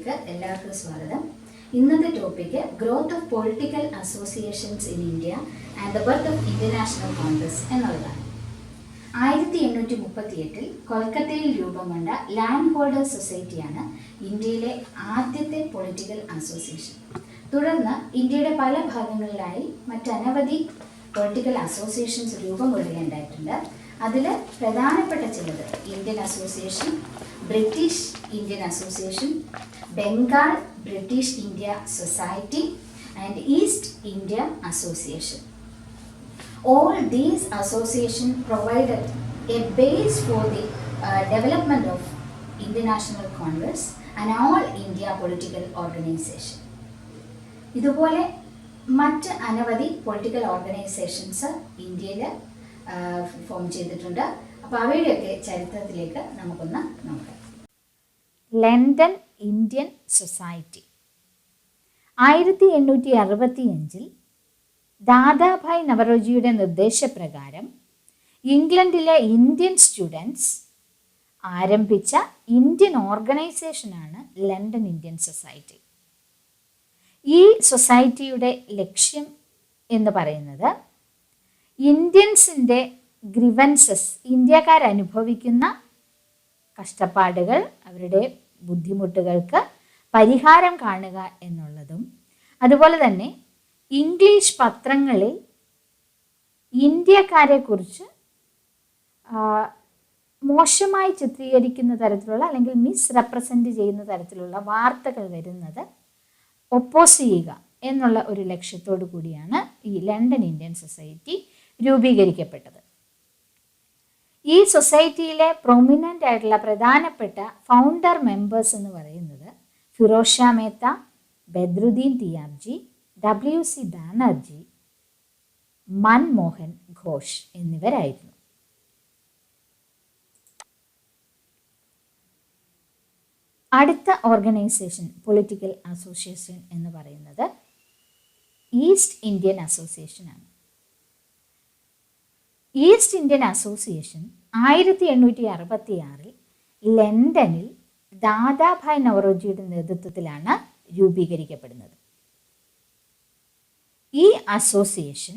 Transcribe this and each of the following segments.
ക്ലാസ്സിലേക്ക് എല്ലാവർക്കും സ്വാഗതം. ഇന്നത്തെ topic growth of political associations in India and the birth of international Congress എന്നുള്ളതാണ്. 1838 കൊൽക്കത്തയിൽ രൂപം കൊണ്ട ലാൻഡ് ഹോൾഡേഴ്സ് സൊസൈറ്റിയാണ് ഇന്ത്യയിലെ ആദ്യത്തെ പൊളിറ്റിക്കൽ അസോസിയേഷൻ. തുടർന്ന് ഇന്ത്യയുടെ പല ഭാഗങ്ങളിലായി മറ്റനവധി പൊളിറ്റിക്കൽ അസോസിയേഷൻസ് രൂപം കൊള്ളുകയുണ്ടായിട്ടുണ്ട്. അതിൽ പ്രധാനപ്പെട്ട ചിലത് Indian association, British Indian association, Bengal British India society and east India association. All these associations provided a base for the development of International Congress and all India political organization. ഇതുപോലെ മറ്റ് അനവധി political organisations ഇന്ത്യയിൽ form ചെയ്തിട്ടുണ്ട്. അപ്പോൾ അവയുടെയൊക്കെ ചരിത്രത്തിലേക്ക് നമുക്കൊന്ന് നോക്കാം. London Indian society 1865 Dadabhai നവറോജിയുടെ നിർദ്ദേശപ്രകാരം ഇംഗ്ലണ്ടിലെ ഇന്ത്യൻ സ്റ്റുഡൻസ് ആരംഭിച്ച ഇന്ത്യൻ ഓർഗനൈസേഷനാണ് ലണ്ടൻ ഇന്ത്യൻ സൊസൈറ്റി. ഈ സൊസൈറ്റിയുടെ ലക്ഷ്യം എന്ന് പറയുന്നത് ഇന്ത്യൻസിൻ്റെ ഗ്രിവൻസസ്, ഇന്ത്യക്കാരനുഭവിക്കുന്ന കഷ്ടപ്പാടുകൾ, അവരുടെ ബുദ്ധിമുട്ടുകൾക്ക് പരിഹാരം കാണുക എന്നുള്ളതും, അതുപോലെ തന്നെ ഇംഗ്ലീഷ് പത്രങ്ങളിൽ ഇന്ത്യക്കാരെക്കുറിച്ച് മോശമായി ചിത്രീകരിക്കുന്ന തരത്തിലുള്ള അല്ലെങ്കിൽ മിസ് റെപ്രസെൻ്റ് ചെയ്യുന്ന തരത്തിലുള്ള വാർത്തകൾ വരുന്നത് ഒപ്പോസ് ചെയ്യുക എന്നുള്ള ഒരു ലക്ഷ്യത്തോടു കൂടിയാണ് ഈ ലണ്ടൻ ഇന്ത്യൻ സൊസൈറ്റി രൂപീകരിക്കപ്പെട്ടത്. ഈ സൊസൈറ്റിയിലെ പ്രൊമിനൻ്റ് ആയിട്ടുള്ള പ്രധാനപ്പെട്ട ഫൗണ്ടർ മെമ്പേഴ്സ് എന്ന് പറയുന്നത് ഫിറോസ് ഷാ മേത്ത, ബദ്രുദ്ദീൻ തിയാബ്ജി, W.C. ബാനർജി, മൻമോഹൻ ഘോഷ് എന്നിവരായിരുന്നു. അടുത്ത ഓർഗനൈസേഷൻ, പൊളിറ്റിക്കൽ അസോസിയേഷൻ എന്ന് പറയുന്നത് ഈസ്റ്റ് ഇന്ത്യൻ അസോസിയേഷനാണ്. ഈസ്റ്റ് ഇന്ത്യൻ അസോസിയേഷൻ 1866 ലണ്ടനിൽ ദാദാഭായ് നവറോജിയുടെ നേതൃത്വത്തിലാണ് രൂപീകരിക്കപ്പെടുന്നത്. ഈ അസോസിയേഷൻ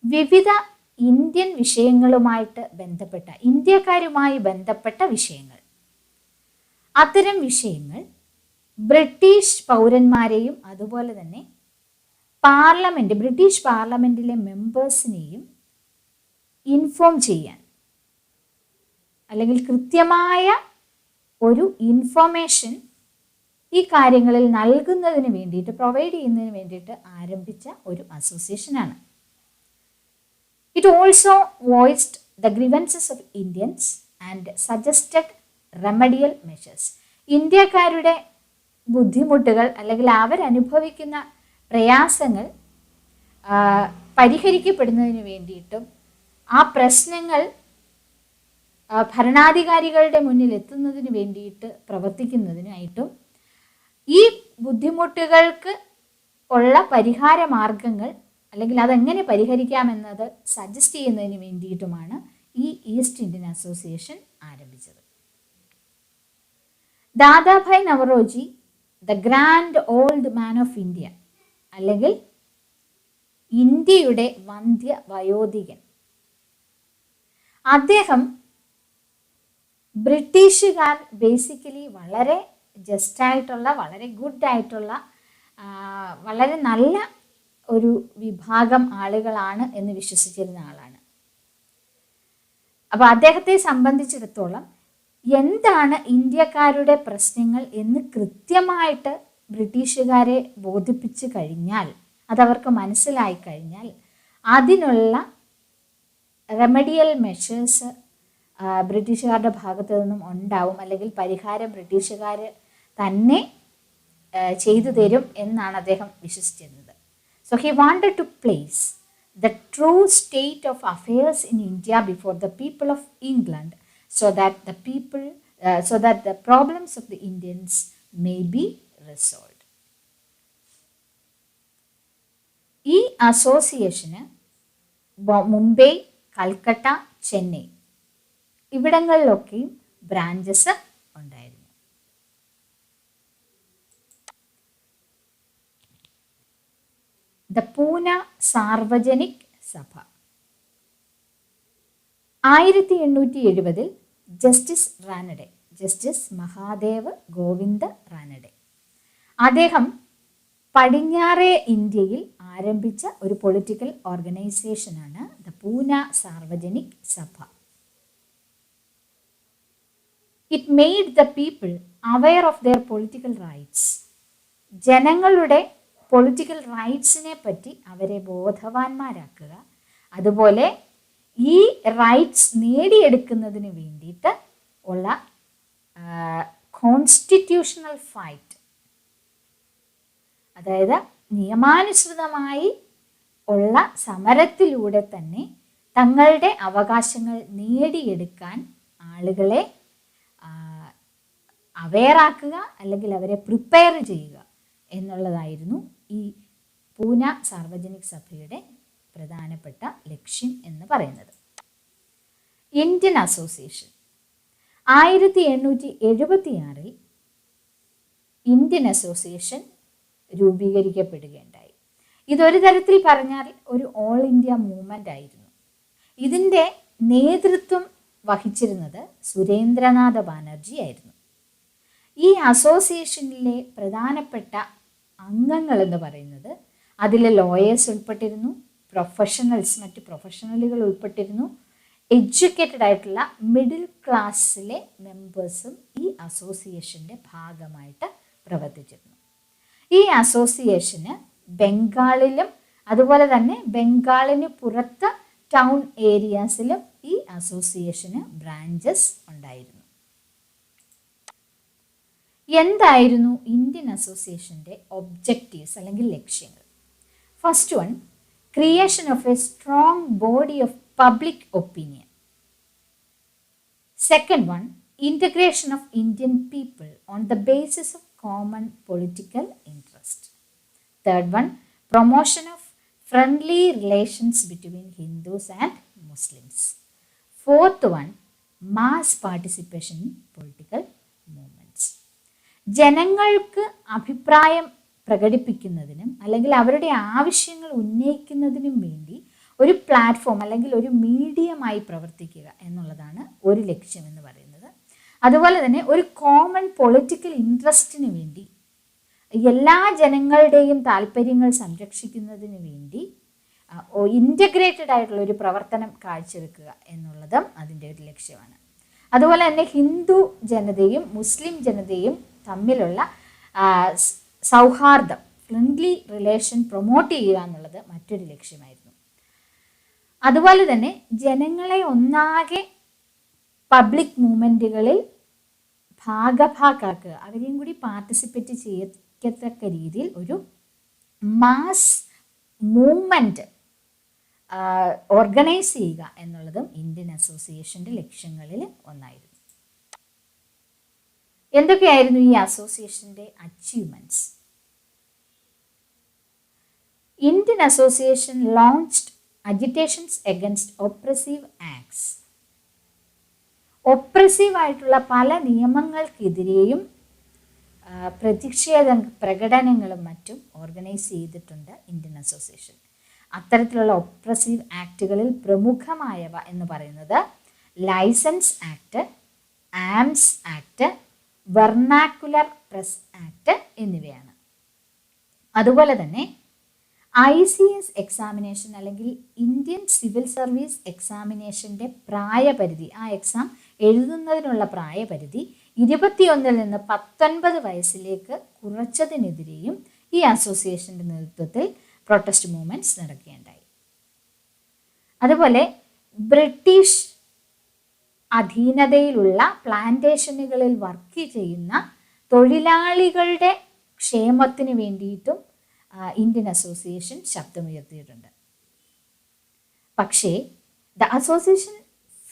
വിവിധ ഇന്ത്യൻ വിഷയങ്ങളുമായിട്ട് ബന്ധപ്പെട്ട, ഇന്ത്യക്കാരുമായി ബന്ധപ്പെട്ട വിഷയങ്ങൾ, അത്തരം വിഷയങ്ങൾ ബ്രിട്ടീഷ് പൗരന്മാരെയും അതുപോലെ തന്നെ പാർലമെൻറ്റ്, ബ്രിട്ടീഷ് പാർലമെൻറ്റിലെ മെമ്പേഴ്സിനെയും ഇൻഫോം ചെയ്യാൻ അല്ലെങ്കിൽ കൃത്യമായ ഒരു ഇൻഫോർമേഷൻ ഈ കാര്യങ്ങളിൽ നൽകുന്നതിന് വേണ്ടിയിട്ട്, പ്രൊവൈഡ് ചെയ്യുന്നതിന് വേണ്ടിയിട്ട് ആരംഭിച്ച ഒരു അസോസിയേഷനാണ്. It also voiced the grievances of Indians and suggested remedial measures. ഇന്ത്യക്കാരുടെ ബുദ്ധിമുട്ടുകൾ അല്ലെങ്കിൽ അവരനുഭവിക്കുന്ന പ്രയാസങ്ങൾ പരിഹരിക്കപ്പെടുന്നതിന് വേണ്ടിയിട്ടും ആ പ്രശ്നങ്ങൾ ഭരണാധികാരികളുടെ മുന്നിൽ എത്തുന്നതിന് വേണ്ടിയിട്ട് പ്രവർത്തിക്കുന്നതിനായിട്ടും ഈ ബുദ്ധിമുട്ടുകൾക്ക് ഉള്ള പരിഹാര മാർഗങ്ങൾ അല്ലെങ്കിൽ അതെങ്ങനെ പരിഹരിക്കാമെന്നത് സജസ്റ്റ് ചെയ്യുന്നതിന് വേണ്ടിയിട്ടുമാണ് ഈ ഈസ്റ്റ് ഇന്ത്യൻ അസോസിയേഷൻ ആരംഭിച്ചത്. Dadabhai Naoroji, the grand old man of India അല്ലെങ്കിൽ ഇന്ത്യയുടെ വന്ധ്യ വയോധികൻ, അദ്ദേഹം ബ്രിട്ടീഷുകാർ ബേസിക്കലി വളരെ ജസ്റ്റായിട്ടുള്ള, വളരെ ഗുഡായിട്ടുള്ള, വളരെ നല്ല ഒരു വിഭാഗം ആളുകളാണ് എന്ന് വിശ്വസിച്ചിരുന്ന ആളാണ്. അപ്പോൾ അദ്ദേഹത്തെ സംബന്ധിച്ചിടത്തോളം എന്താണ് ഇന്ത്യക്കാരുടെ പ്രശ്നങ്ങൾ എന്ന് കൃത്യമായിട്ട് ബ്രിട്ടീഷുകാരെ ബോധിപ്പിച്ച് കഴിഞ്ഞാൽ, അതവർക്ക് മനസ്സിലായി കഴിഞ്ഞാൽ അതിനുള്ള റെമഡിയൽ മെഷേഴ്സ് ബ്രിട്ടീഷുകാരുടെ ഭാഗത്തു നിന്നും ഉണ്ടാവും, അല്ലെങ്കിൽ പരിഹാരം ബ്രിട്ടീഷുകാർ തന്നെ ചെയ്തു തരും എന്നാണ് അദ്ദേഹം വിശ്വസിച്ചിരുന്നത്. So he wanted to place the true state of affairs in India before the people of England so that the problems of the Indians may be resolved. ഈ അസോസിയേഷന് മുംബൈ, കൽക്കട്ട, ചെന്നൈ ഇവിടങ്ങളിലൊക്കെയും ബ്രാഞ്ചസ് ഉണ്ടായിരുന്നു. ദ പൂന സാർവജനിക് സഭ. 1870 ജസ്റ്റിസ് മഹാദേവ് ഗോവിന്ദ റാനഡെ, അദ്ദേഹം പടിഞ്ഞാറേ ഇന്ത്യയിൽ ആരംഭിച്ച ഒരു പൊളിറ്റിക്കൽ ഓർഗനൈസേഷനാണ് ദ പൂന സാർവജനിക് സഭ. It made the people aware of their political rights. ജനങ്ങളുടെ പൊളിറ്റിക്കൽ റൈറ്റ്സിനെ പറ്റി അവരെ ബോധവാന്മാരാക്കുക, അതുപോലെ ഈ റൈറ്റ്സ് നേടിയെടുക്കുന്നതിന് വേണ്ടിയിട്ട് ഉള്ള കോൺസ്റ്റിറ്റ്യൂഷണൽ ഫൈറ്റ്, അതായത് നിയമാനുസൃതമായി ഉള്ള സമരത്തിലൂടെ തന്നെ തങ്ങളുടെ അവകാശങ്ങൾ നേടിയെടുക്കാൻ ആളുകളെ അവെയറാക്കുക അല്ലെങ്കിൽ അവരെ പ്രിപ്പയർ ചെയ്യുക എന്നുള്ളതായിരുന്നു ഈ പൂന സാർവജനിക് സഭയുടെ പ്രധാനപ്പെട്ട ലക്ഷ്യം എന്ന് പറയുന്നത്. ഇന്ത്യൻ അസോസിയേഷൻ 1876 ഇന്ത്യൻ അസോസിയേഷൻ രൂപീകരിക്കപ്പെടുകയുണ്ടായി. ഇതൊരു തരത്തിൽ പറഞ്ഞാൽ ഒരു ഓൾ ഇന്ത്യ മൂവ്മെൻ്റ് ആയിരുന്നു. ഇതിൻ്റെ നേതൃത്വം വഹിച്ചിരുന്നത് സുരേന്ദ്രനാഥ ബാനർജി ആയിരുന്നു. ഈ അസോസിയേഷനിലെ പ്രധാനപ്പെട്ട അംഗങ്ങൾ എന്ന് പറയുന്നത് അതിൽ ലോയേഴ്സ് ഉൾപ്പെട്ടിരുന്നു, മറ്റ് പ്രൊഫഷണലുകൾ ഉൾപ്പെട്ടിരുന്നു, എഡ്യൂക്കേറ്റഡ് ആയിട്ടുള്ള മിഡിൽ ക്ലാസ്സിലെ മെമ്പേഴ്സും ഈ അസോസിയേഷൻ്റെ ഭാഗമായിട്ട് പ്രവർത്തിച്ചിരുന്നു. ഈ അസോസിയേഷന് ബംഗാളിലും അതുപോലെ തന്നെ ബംഗാളിന് പുറത്ത് ടൗൺ ഏരിയാസിലും ഈ അസോസിയേഷന് ബ്രാഞ്ചസ് ഉണ്ടായിരുന്നു. എന്തായിരുന്നു ഇന്ത്യൻ അസോസിയേഷൻ്റെ ഒബ്ജക്റ്റീവ്സ് അല്ലെങ്കിൽ ലക്ഷ്യങ്ങൾ? First one, creation of A strong body of public opinion. Second one, integration of Indian people on the basis of common political interest. Third one, promotion of friendly relations between Hindus and Muslims. Fourth one, mass participation in political movements. ജനങ്ങൾക്ക് അഭിപ്രായം പ്രകടിപ്പിക്കുന്നതിനും അല്ലെങ്കിൽ അവരുടെ ആവശ്യങ്ങൾ ഉന്നയിക്കുന്നതിനും വേണ്ടി ഒരു platform അല്ലെങ്കിൽ ഒരു മീഡിയമായി പ്രവർത്തിക്കുക എന്നുള്ളതാണ് ഒരു ലക്ഷ്യം എന്ന് പറയുന്നത്. അതുപോലെ തന്നെ ഒരു കോമൺ പൊളിറ്റിക്കൽ ഇൻട്രസ്റ്റിന് വേണ്ടി എല്ലാ ജനങ്ങളുടെയും താല്പര്യങ്ങൾ സംരക്ഷിക്കുന്നതിന് വേണ്ടി ഇൻ്റഗ്രേറ്റഡ് ആയിട്ടുള്ള ഒരു പ്രവർത്തനം കാഴ്ചവെക്കുക എന്നുള്ളതും അതിൻ്റെ ഒരു ലക്ഷ്യമാണ്. അതുപോലെ തന്നെ ഹിന്ദു ജനതയും മുസ്ലിം ജനതയും തമ്മിലുള്ള സൗഹാർദ്ദം, ഫ്രണ്ട്ലി റിലേഷൻ പ്രൊമോട്ട് ചെയ്യുക എന്നുള്ളത് മറ്റൊരു ലക്ഷ്യമായിരുന്നു. അതുപോലെ തന്നെ ജനങ്ങളെ ഒന്നാകെ പബ്ലിക് മൂവ്മെൻറ്റുകളിൽ ഭാഗഭാക്കാക്കുക, അവരെയും കൂടി പാർട്ടിസിപ്പേറ്റ് ചെയ്യത്തക്ക രീതിയിൽ ഒരു മാസ് മൂവ്മെൻറ്റ് ഓർഗനൈസ് ചെയ്യുക എന്നുള്ളതും ഇന്ത്യൻ അസോസിയേഷൻ്റെ ലക്ഷ്യങ്ങളിൽ ഒന്നായിരുന്നു. എന്തൊക്കെയായിരുന്നു ഈ അസോസിയേഷൻ്റെ achievements? Indian association launched agitations against oppressive acts. Oppressive ആയിട്ടുള്ള പല നിയമങ്ങൾക്കെതിരെയും പ്രതിഷേധ പ്രകടനങ്ങളും മറ്റും ഓർഗനൈസ് ചെയ്തിട്ടുണ്ട് ഇന്ത്യൻ അസോസിയേഷൻ. അത്തരത്തിലുള്ള ഒപ്രസീവ് ആക്ടുകളിൽ പ്രമുഖമായവ എന്ന് പറയുന്നത് license act, arms act, vernacular press act എന്നിവയാണ്. അതുപോലെ തന്നെ ICS എക്സാമിനേഷൻ അല്ലെങ്കിൽ ഇന്ത്യൻ സിവിൽ സർവീസ് എക്സാമിനേഷൻ്റെ പ്രായപരിധി, ആ എക്സാം എഴുതുന്നതിനുള്ള പ്രായപരിധി 21 നിന്ന് 19 വയസ്സിലേക്ക് കുറച്ചതിനെതിരെയും ഈ അസോസിയേഷൻ്റെ നേതൃത്വത്തിൽ പ്രൊട്ടസ്റ്റ് മൂവ്മെൻറ്റ്സ് നടക്കുകയുണ്ടായി. അതുപോലെ ബ്രിട്ടീഷ് അധീനതയിലുള്ള പ്ലാന്റേഷനുകളിൽ വർക്ക് ചെയ്യുന്ന തൊഴിലാളികളുടെ ക്ഷേമത്തിന് വേണ്ടിയിട്ടും ഇന്ത്യൻ അസോസിയേഷൻ ശബ്ദമുയർത്തിയിട്ടുണ്ട്. പക്ഷേ the association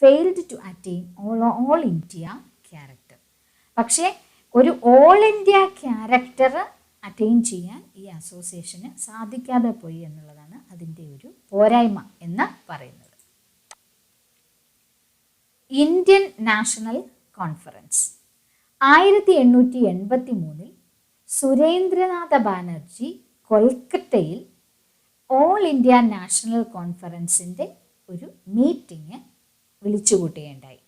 failed to attain all India character. പക്ഷേ ഒരു ഓൾ ഇന്ത്യ ക്യാരക്ടർ അറ്റൈൻ ചെയ്യാൻ ഈ അസോസിയേഷന് സാധിക്കാതെ പോയി എന്നുള്ളതാണ് അതിൻ്റെ ഒരു പോരായ്മ എന്ന് പറയുന്നത്. Indian national conference 1883 Surendranath Banerjee കൊൽക്കത്തയിൽ ഓൾ ഇന്ത്യ നാഷണൽ കോൺഫറൻസിൻ്റെ ഒരു മീറ്റിംഗ് വിളിച്ചുകൂട്ടുകയുണ്ടായി.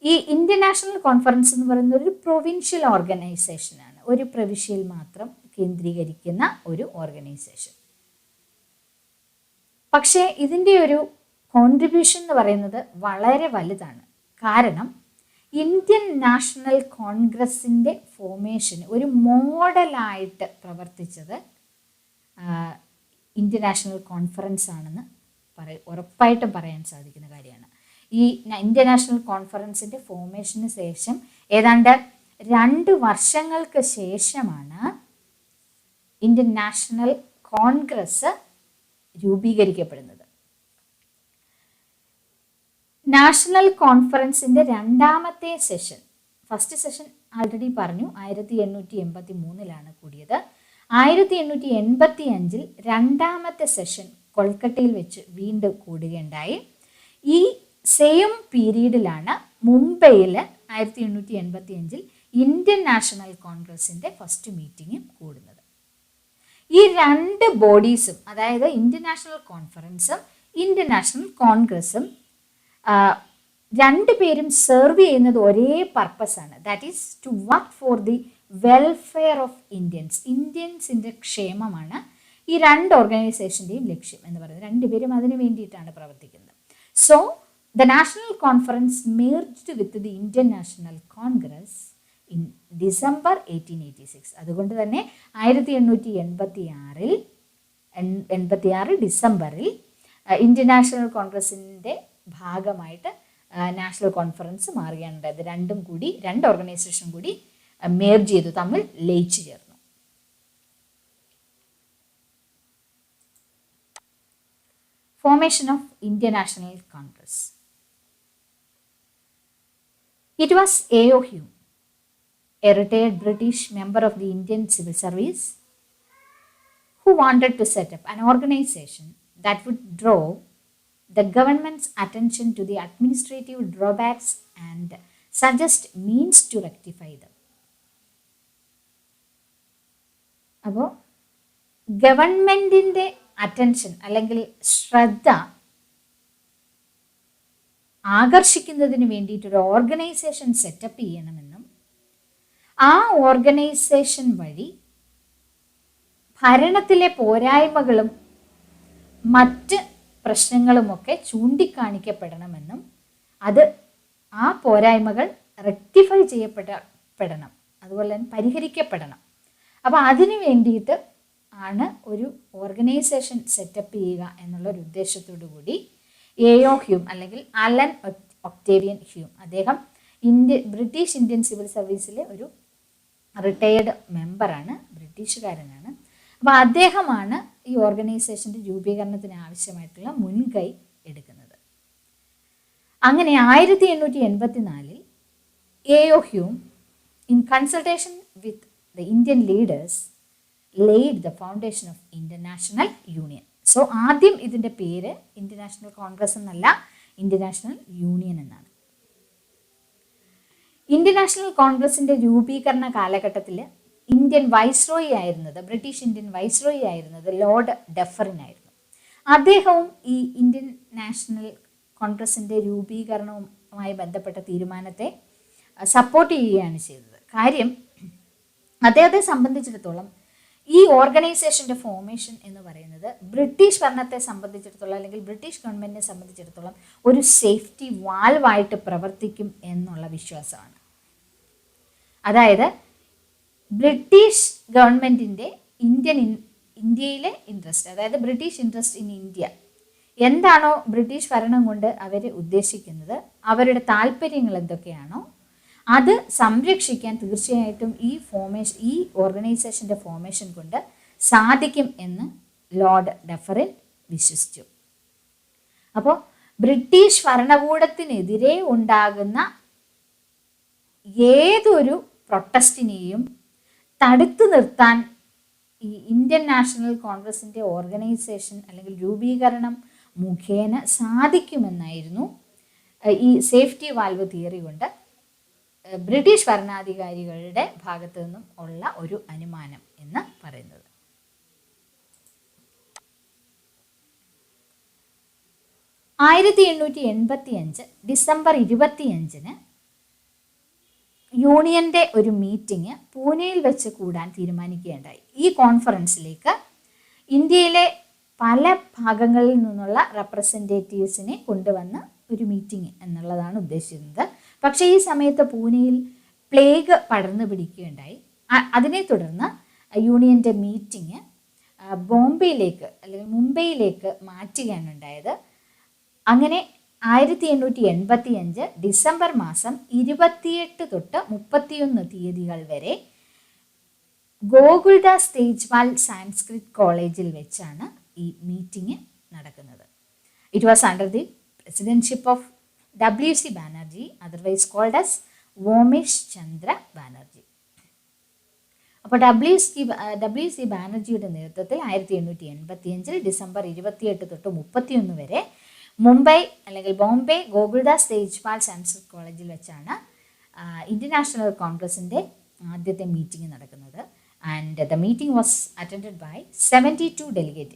ഈ ഇന്ത്യൻ നാഷണൽ കോൺഫറൻസ് എന്ന് പറയുന്നത് ഒരു പ്രൊവിൻഷ്യൽ ഓർഗനൈസേഷനാണ്, ഒരു പ്രവിശ്യയിൽ മാത്രം കേന്ദ്രീകരിക്കുന്ന ഒരു ഓർഗനൈസേഷൻ. പക്ഷേ ഇതിൻ്റെ ഒരു കോൺട്രിബ്യൂഷൻ എന്ന് പറയുന്നത് വളരെ വലുതാണ്. കാരണം ഇന്ത്യൻ നാഷണൽ കോൺഗ്രസിൻ്റെ ഫോർമേഷന് ഒരു മോഡലായിട്ട് പ്രവർത്തിച്ചത് ഇന്ത്യൻ നാഷണൽ കോൺഫറൻസ് ആണെന്ന് ഉറപ്പായിട്ടും പറയാൻ സാധിക്കുന്ന കാര്യമാണ്. ഈ ഇന്ത്യൻ നാഷണൽ കോൺഫറൻസിൻ്റെ ഫോർമേഷന് ശേഷം ഏതാണ്ട് 2 വർഷങ്ങൾക്ക് ശേഷമാണ് ഇന്ത്യൻ നാഷണൽ കോൺഗ്രസ് രൂപീകരിക്കപ്പെടുന്നത്. നാഷണൽ കോൺഫറൻസിൻ്റെ 2ാമത്തെ സെഷൻ, ഫസ്റ്റ് സെഷൻ ആൾറെഡി പറഞ്ഞു 1883 കൂടിയത്. 1885 2ാമത്തെ സെഷൻ കൊൽക്കത്തയിൽ വെച്ച് വീണ്ടും കൂടുകയുണ്ടായി. ഈ സെയിം പീരീഡിലാണ് മുംബൈയിൽ 1885 ഇന്ത്യൻ നാഷണൽ കോൺഗ്രസിൻ്റെ ഫസ്റ്റ് മീറ്റിംഗ് കൂടുന്നത്. ഈ 2 ബോഡീസും, അതായത് ഇന്ത്യൻ നാഷണൽ കോൺഫറൻസും ഇന്ത്യൻ നാഷണൽ കോൺഗ്രസും, 2 പേരും സെർവ് ചെയ്യുന്നത് ഒരേ പർപ്പസാണ്. That is to work for the welfare of ഇന്ത്യൻസിൻ്റെ ക്ഷേമമാണ് ഈ 2 ഓർഗനൈസേഷൻ്റെയും ലക്ഷ്യം എന്ന് പറയുന്നത്. 2 പേരും അതിനു വേണ്ടിയിട്ടാണ് പ്രവർത്തിക്കുന്നത്. So the national conference merged with the Indian national Congress in December 1886. അതുകൊണ്ട് തന്നെ 1886 ഡിസംബറിൽ ഇന്ത്യൻ നാഷണൽ കോൺഗ്രസിൻ്റെ ഭാഗമായിട്ട് നാഷണൽ കോൺഫറൻസ് മാറുകയാണുണ്ടായത്. 2 ഓർഗനൈസേഷൻ കൂടി മേർജ് ചെയ്തു, തമ്മിൽ ലയിച്ചു ചേർന്നു. Formation of Indian National Congress. It was A.O. Hume, a retired British member of the Indian Civil Service, who wanted to set up an organization that would draw the government's attention to the administrative drawbacks and suggest means to rectify them. അപ്പോൾ ഗവൺമെൻറ്റിൻ്റെ attention അല്ലെങ്കിൽ ശ്രദ്ധ ആകർഷിക്കുന്നതിന് വേണ്ടിയിട്ടൊരു organisation setup ചെയ്യണമെന്നും ആ organisation വഴി ഭരണത്തിലെ പോരായ്മകളും മറ്റ് പ്രശ്നങ്ങളുമൊക്കെ ചൂണ്ടിക്കാണിക്കപ്പെടണമെന്നും അത് ആ പോരായ്മകൾ റെക്ടിഫൈ ചെയ്യപ്പെടണം, അതുപോലെ തന്നെ പരിഹരിക്കപ്പെടണം. അപ്പോൾ അതിനു വേണ്ടിയിട്ട് ആണ് ഒരു ഓർഗനൈസേഷൻ സെറ്റപ്പ് ചെയ്യുക എന്നുള്ളൊരു ഉദ്ദേശത്തോടു കൂടി A.O. ഹ്യൂം അല്ലെങ്കിൽ അലൻ ഒക്ടേവിയൻ ഹ്യൂം, അദ്ദേഹം ബ്രിട്ടീഷ് ഇന്ത്യൻ സിവിൽ സർവീസിലെ ഒരു റിട്ടയേർഡ് മെമ്പറാണ്, ബ്രിട്ടീഷുകാരനാണ്. അപ്പോൾ അദ്ദേഹമാണ് ഈ ഓർഗനൈസേഷൻ്റെ രൂപീകരണത്തിന് ആവശ്യമായിട്ടുള്ള മുൻകൈ എടുക്കുന്നത്. അങ്ങനെ 1884 A.O. Hume in consultation with the Indian leaders laid the foundation of Indian National Union. So ആദ്യം ഇതിൻ്റെ പേര് ഇന്ത്യൻ നാഷണൽ കോൺഗ്രസ് എന്നല്ല, ഇന്ത്യൻ നാഷണൽ യൂണിയൻ എന്നാണ്. ഇന്ത്യൻ നാഷണൽ കോൺഗ്രസിൻ്റെ രൂപീകരണ കാലഘട്ടത്തിൽ ബ്രിട്ടീഷ് ഇന്ത്യൻ വൈസ്രോയി ആയിരുന്നത് ലോർഡ് ഡെഫറിൻ ആയിരുന്നു. അദ്ദേഹവും ഈ ഇന്ത്യൻ നാഷണൽ കോൺഗ്രസിൻ്റെ രൂപീകരണവുമായി ബന്ധപ്പെട്ട തീരുമാനത്തെ സപ്പോർട്ട് ചെയ്യുകയാണ് ചെയ്തത്. കാര്യം അദ്ദേഹത്തെ സംബന്ധിച്ചിടത്തോളം ഈ ഓർഗനൈസേഷൻ്റെ ഫോർമേഷൻ എന്ന് പറയുന്നത് ബ്രിട്ടീഷ് ഭരണത്തെ സംബന്ധിച്ചിടത്തോളം അല്ലെങ്കിൽ ബ്രിട്ടീഷ് ഗവൺമെൻറ്റിനെ സംബന്ധിച്ചിടത്തോളം ഒരു സേഫ്റ്റി വാൽവായിട്ട് പ്രവർത്തിക്കും എന്നുള്ള വിശ്വാസമാണ്. അതായത് ബ്രിട്ടീഷ് ഗവൺമെൻറ്റിൻ്റെ ഇന്ത്യയിലെ ഇൻട്രസ്റ്റ്, അതായത് ബ്രിട്ടീഷ് ഇൻട്രസ്റ്റ് ഇൻ ഇന്ത്യ എന്താണോ ഭരണം ഭരണം കൊണ്ട് അവർ ഉദ്ദേശിക്കുന്നത്, അവരുടെ താല്പര്യങ്ങൾ എന്തൊക്കെയാണോ അത് സംരക്ഷിക്കാൻ തീർച്ചയായിട്ടും ഈ ഓർഗനൈസേഷൻ്റെ ഫോർമേഷൻ കൊണ്ട് സാധിക്കും എന്ന് ലോർഡ് ഡെഫറിൻ വിശ്വസിച്ചു. അപ്പോൾ ബ്രിട്ടീഷ് ഭരണകൂടത്തിനെതിരെ ഉണ്ടാകുന്ന ഏതൊരു പ്രൊട്ടസ്റ്റിനെയും തടുത്തു നിർത്താൻ ഈ ഇന്ത്യൻ നാഷണൽ കോൺഗ്രസിൻ്റെ ഓർഗനൈസേഷൻ അല്ലെങ്കിൽ രൂപീകരണം മുഖേന സാധിക്കുമെന്നായിരുന്നു ഈ സേഫ്റ്റി വാൽവ് തിയറി കൊണ്ട് ബ്രിട്ടീഷ് ഭരണാധികാരികളുടെ ഭാഗത്തു നിന്നും ഉള്ള ഒരു അനുമാനം എന്ന് പറയുന്നത്. 1885 ഡിസംബർ 25 യൂണിയൻ്റെ ഒരു മീറ്റിംഗ് പൂനെയിൽ വെച്ച് കൂടാൻ തീരുമാനിക്കുകയുണ്ടായി. ഈ കോൺഫറൻസിലേക്ക് ഇന്ത്യയിലെ പല ഭാഗങ്ങളിൽ നിന്നുള്ള റെപ്രസെൻറ്റേറ്റീവ്സിനെ കൊണ്ടുവന്ന് ഒരു മീറ്റിംഗ് എന്നുള്ളതാണ് ഉദ്ദേശിക്കുന്നത്. പക്ഷേ ഈ സമയത്ത് പൂനെയിൽ പ്ലേഗ് പടർന്നു പിടിക്കുകയുണ്ടായി. അതിനെ തുടർന്ന് യൂണിയൻ്റെ മീറ്റിംഗ് ബോംബെയിലേക്ക് അല്ലെങ്കിൽ മുംബൈയിലേക്ക് മാറ്റുകയാണ് ഉണ്ടായത്. അങ്ങനെ 1885 ഡിസംബർ മാസം 28 തൊട്ട് 31 തീയതികൾ വരെ ഗോകുൽദാസ് തേജ്പാൽ സാൻസ്ക്രിറ്റ് കോളേജിൽ വെച്ചാണ് ഈ മീറ്റിംഗ് നടക്കുന്നത്. It was under the presidentship of W.C. Banerjee, otherwise called as Womesh Chandra Banerjee. അപ്പോൾ W.C. ബാനർജിയുടെ നേതൃത്വത്തിൽ 1885 ഡിസംബർ 28 തൊട്ട് 31 വരെ മുംബൈ അല്ലെങ്കിൽ ബോംബെ ഗോകുൽദാസ് തേജ്പാൽ സാൻസ്ക്രിറ്റ് കോളേജിൽ വെച്ചാണ് ഇന്റർനാഷണൽ കോൺഗ്രസിൻ്റെ ആദ്യത്തെ മീറ്റിംഗ് നടക്കുന്നത്. And the meeting was attended by 72 delegate.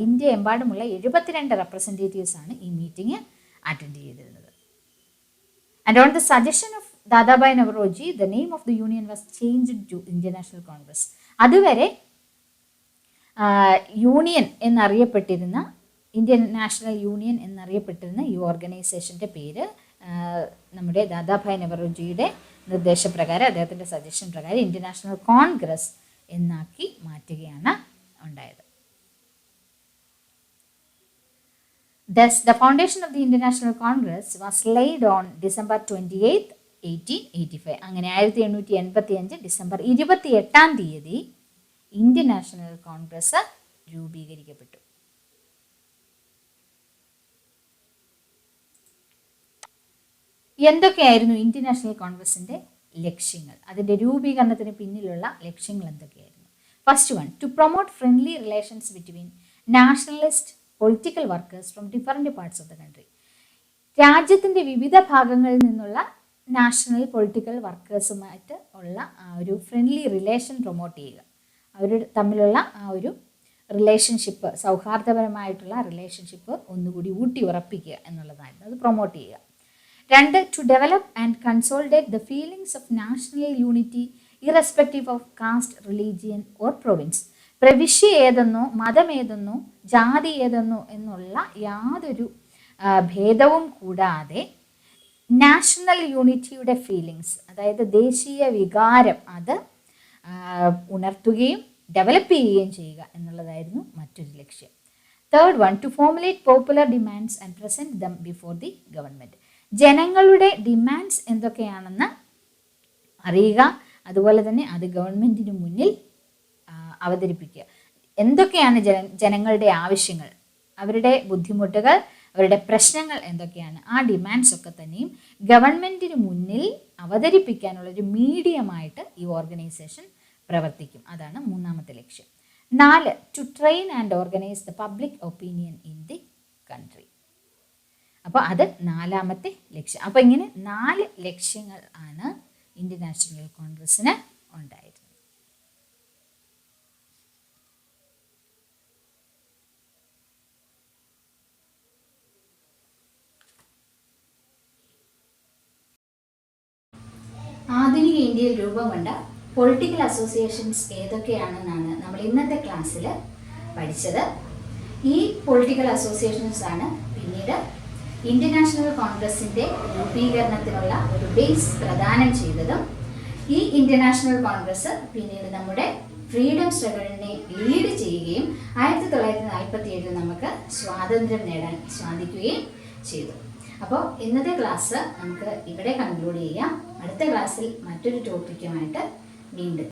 India എമ്പാടുമുള്ള 72 റെപ്രസെൻറ്റേറ്റീവ്സ് ആണ് ഈ മീറ്റിംഗ് അറ്റൻഡ് ചെയ്തിരുന്നത്. And on the suggestion of Dadabhai Naoroji the name of the union was changed to Indian national Congress. അതുവരെ യൂണിയൻ എന്നറിയപ്പെട്ടിരുന്ന ഇന്ത്യൻ നാഷണൽ യൂണിയൻ എന്നറിയപ്പെട്ടിരുന്ന ഈ ഓർഗനൈസേഷൻ്റെ പേര് നമ്മുടെ ദാദാഭായ് നവറോജിയുടെ നിർദ്ദേശപ്രകാരം, അദ്ദേഹത്തിൻ്റെ സജഷൻ പ്രകാരം ഇന്ത്യൻ നാഷണൽ കോൺഗ്രസ് എന്നാക്കി മാറ്റുകയാണ് ഉണ്ടായത്. Thus, the foundation of the International Congress was laid on December 28, 1885. അങ്ങനെ 1885 ഡിസംബർ 28 ഇന്ത്യൻ നാഷണൽ കോൺഗ്രസ് രൂപീകരിക്കപ്പെട്ടു. എന്തൊക്കെയായിരുന്നു ഇന്ത്യൻ നാഷണൽ കോൺഗ്രസിൻ്റെ ലക്ഷ്യങ്ങൾ? അതിൻ്റെ രൂപീകരണത്തിന് പിന്നിലുള്ള ലക്ഷ്യങ്ങൾ എന്തൊക്കെയായിരുന്നു? First one, to promote friendly relations between nationalist political workers from different parts of the country. രാജ്യത്തിൻ്റെ വിവിധ ഭാഗങ്ങളിൽ നിന്നുള്ള നാഷണൽ പൊളിറ്റിക്കൽ വർക്കേഴ്സുമായിട്ട് ഉള്ള ആ ഒരു ഫ്രണ്ട്ലി റിലേഷൻ പ്രൊമോട്ട് ചെയ്യുക, അവർ തമ്മിലുള്ള ആ ഒരു റിലേഷൻഷിപ്പ്, സൗഹാർദ്ദപരമായിട്ടുള്ള റിലേഷൻഷിപ്പ് ഒന്നുകൂടി ഊട്ടി ഉറപ്പിക്കുക എന്നുള്ളതായിരുന്നു. അത് പ്രൊമോട്ട് ചെയ്യുക. 2, to develop and consolidate the feelings of national unity irrespective of caste, religion or province. പ്രവിശ്യ ഏതെന്നോ മതമേതെന്നോ ജാതി ഏതെന്നോ എന്നുള്ള യാതൊരു ഭേദവും കൂടാതെ നാഷണൽ യൂണിറ്റിയുടെ ഫീലിങ്സ്, അതായത് ദേശീയ വികാരം, അത് ഉണർത്തുകയും ഡെവലപ്പ് ചെയ്യുകയും ചെയ്യുക എന്നുള്ളതായിരുന്നു മറ്റൊരു ലക്ഷ്യം. 3rd one, to formulate popular demands and present them before the government. ജനങ്ങളുടെ ഡിമാൻഡ്സ് എന്തൊക്കെയാണെന്ന് അറിയുക, അതുപോലെ തന്നെ അത് ഗവൺമെൻറ്റിന് മുന്നിൽ അവതരിപ്പിക്കുക. എന്തൊക്കെയാണ് ജനങ്ങളുടെ ആവശ്യങ്ങൾ, അവരുടെ ബുദ്ധിമുട്ടുകൾ, അവരുടെ പ്രശ്നങ്ങൾ എന്തൊക്കെയാണ്, ആ ഡിമാൻഡ്സ് ഒക്കെ തന്നെയും ഗവൺമെൻറ്റിന് മുന്നിൽ അവതരിപ്പിക്കാനുള്ളൊരു മീഡിയമായിട്ട് ഈ ഓർഗനൈസേഷൻ പ്രവർത്തിക്കും. അതാണ് മൂന്നാമത്തെ ലക്ഷ്യം. 4, to train and organise the public opinion in the country. അപ്പോൾ അത് നാലാമത്തെ ലക്ഷ്യം. അപ്പോൾ ഇങ്ങനെ 4 ലക്ഷ്യങ്ങൾ ആണ് ഇന്ത്യൻ നാഷണൽ കോൺഗ്രസ്സിന് ഉണ്ടായിരുന്നത്. ആധുനിക ഇന്ത്യയിൽ രൂപം കൊണ്ട പൊളിറ്റിക്കൽ അസോസിയേഷൻസ് ഏതൊക്കെയാണെന്നാണ് നമ്മൾ ഇന്നത്തെ ക്ലാസ്സിൽ പഠിച്ചത്. ഈ പൊളിറ്റിക്കൽ അസോസിയേഷൻസ് ആണ് പിന്നീട് ഇന്ത്യൻ നാഷണൽ കോൺഗ്രസിൻ്റെ രൂപീകരണത്തിനുള്ള ഒരു ബേസ് പ്രദാനം ചെയ്തതും. ഈ ഇന്ത്യൻ നാഷണൽ കോൺഗ്രസ് പിന്നീട് നമ്മുടെ ഫ്രീഡം സ്ട്രഗിളിനെ ലീഡ് ചെയ്യുകയും 1947 നമുക്ക് സ്വാതന്ത്ര്യം നേടാൻ സാധിക്കുകയും ചെയ്തു. അപ്പോൾ ഇന്നത്തെ ക്ലാസ് നമുക്ക് ഇവിടെ കൺക്ലൂഡ് ചെയ്യാം. അടുത്ത ക്ലാസ്സിൽ മറ്റൊരു ടോപ്പിക്കുമായിട്ട് വീണ്ടും